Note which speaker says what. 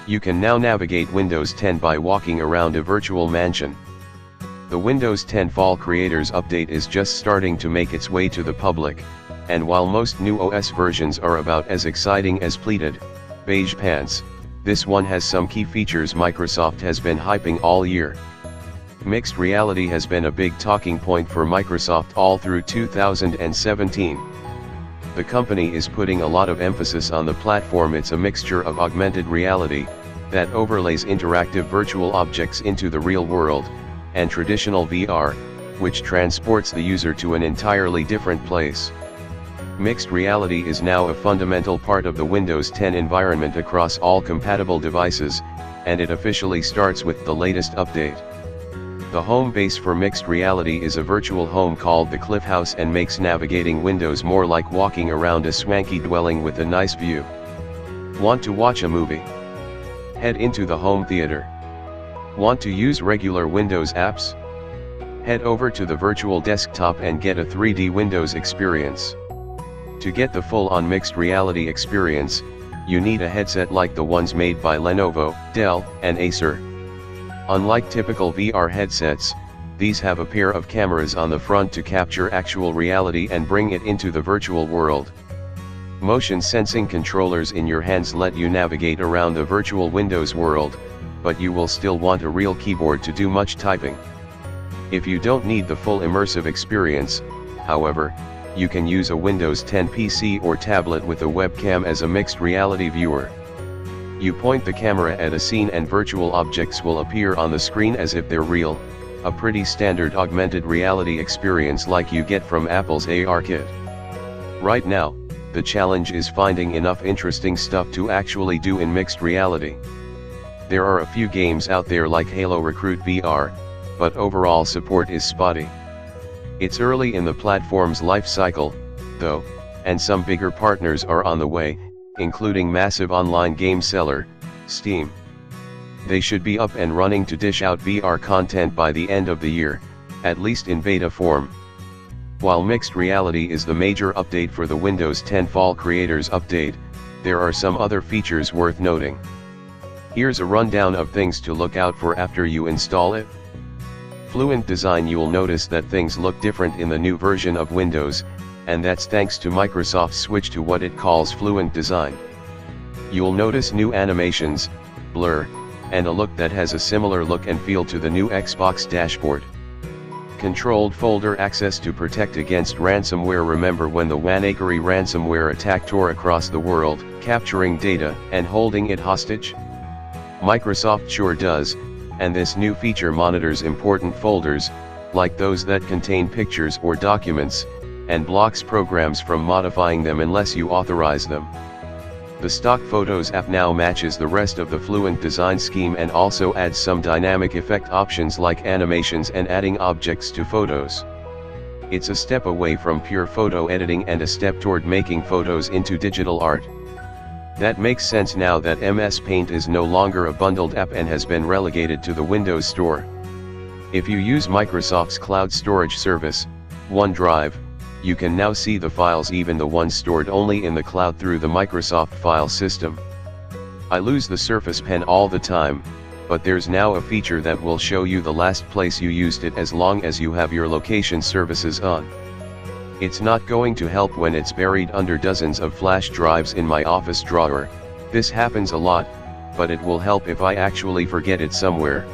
Speaker 1: You can now navigate Windows 10 by walking around a virtual mansion. The Windows 10 Fall Creators Update is just starting to make its way to the public, and while most new OS versions are about as exciting as pleated, beige pants, this one has some key features Microsoft has been hyping all year. Mixed reality has been a big talking point for Microsoft all through 2017. The company is putting a lot of emphasis on the platform. It's a mixture of augmented reality, that overlays interactive virtual objects into the real world, and traditional VR, which transports the user to an entirely different place. Mixed reality is now a fundamental part of the Windows 10 environment across all compatible devices, and it officially starts with the latest update. The home base for mixed reality is a virtual home called the Cliff House and makes navigating Windows more like walking around a swanky dwelling with a nice view. Want to watch a movie? Head into the home theater. Want to use regular Windows apps? Head over to the virtual desktop and get a 3D Windows experience. To get the full-on mixed reality experience, you need a headset like the ones made by Lenovo, Dell, and Acer. Unlike typical VR headsets, these have a pair of cameras on the front to capture actual reality and bring it into the virtual world. Motion sensing controllers in your hands let you navigate around the virtual Windows world, but you will still want a real keyboard to do much typing. If you don't need the full immersive experience, however, you can use a Windows 10 PC or tablet with a webcam as a mixed reality viewer. You point the camera at a scene and virtual objects will appear on the screen as if they're real, a pretty standard augmented reality experience like you get from Apple's AR kit. Right now, the challenge is finding enough interesting stuff to actually do in mixed reality. There are a few games out there like Halo Recruit VR, but overall support is spotty. It's early in the platform's life cycle, though, and some bigger partners are on the way, including massive online game seller, Steam. They should be up and running to dish out VR content by the end of the year, at least in beta form. While mixed reality is the major update for the Windows 10 Fall Creators Update, there are some other features worth noting. Here's a rundown of things to look out for after you install it. Fluent design. You'll notice that things look different in the new version of Windows, and that's thanks to Microsoft's switch to what it calls Fluent design. You'll notice new animations, blur, and a look that has a similar look and feel to the new Xbox dashboard. Controlled folder access to protect against ransomware. Remember when the WannaCry ransomware attack tore across the world, capturing data and holding it hostage? Microsoft sure does, and this new feature monitors important folders, like those that contain pictures or documents, and blocks programs from modifying them unless you authorize them. The stock Photos app now matches the rest of the Fluent design scheme and also adds some dynamic effect options like animations and adding objects to photos. It's a step away from pure photo editing and a step toward making photos into digital art. That makes sense now that MS Paint is no longer a bundled app and has been relegated to the Windows Store. If you use Microsoft's cloud storage service, OneDrive, you can now see the files, even the ones stored only in the cloud through the Microsoft file system. I lose the Surface Pen all the time, but there's now a feature that will show you the last place you used it as long as you have your location services on. It's not going to help when it's buried under dozens of flash drives in my office drawer. This happens a lot, but it will help if I actually forget it somewhere.